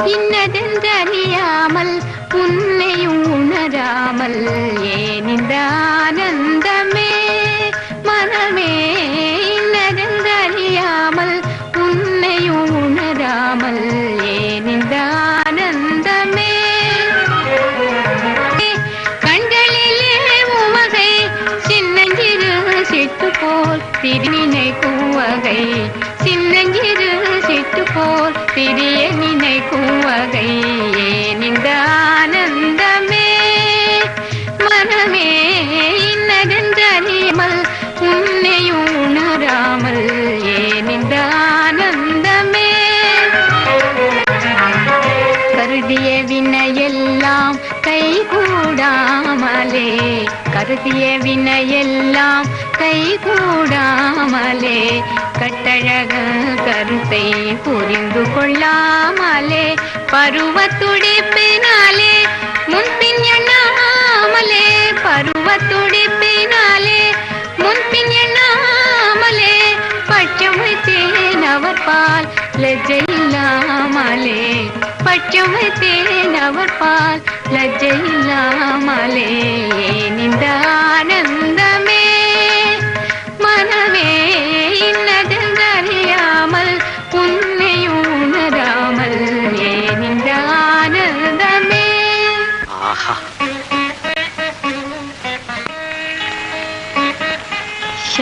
இன்னதென்றறியாமல் உன்னையும் உணராமல் ஏன் இந்த ஆனந்தமே மனமே இன்னதென்றறியாமல் உன்னையும் உணராமல் ஏன் இந்த ஆனந்தமே கண்களிலே உவகை சின்னஞ்சிறு சிட்டு போல் திருநினைக்கும் வகை சின்னஞ்சிறு சிட்டு போல் திரிய நினைக்கும் வகை ஏன் இந்த ஆனந்தமே மனமே இன்னதென்றறியாமல் உன்னையும் உணராமல் ஏன் இந்த ஆனந்தமே கருதிய வினையெல்லாம் கைகூடாமலே கருதிய வினையெல்லாம் கைகூடாமலே கட்டழக கருத்தை புரிந்து கொள்ளாமலே பருவத்துடிப்பினாலே முன்பின் எண்ணாமலே பருவத்துடிப்பினாலே முன்பின் எண்ணாமலே பட்சம் வைத்தேன் அவர் பால் லஜ்ஜையில்லாமலே பட்சம் வைத்தேன் அவர் பால் லஜ்ஜையில்லாமலே ஏன் இந்த ஆனந்தமே மனமே இன்னதென்றறியாமல் உன்னையும் உணராமல் ஏன் இந்த ஆனந்தமே.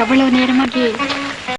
எவ்வளவு நேரமாக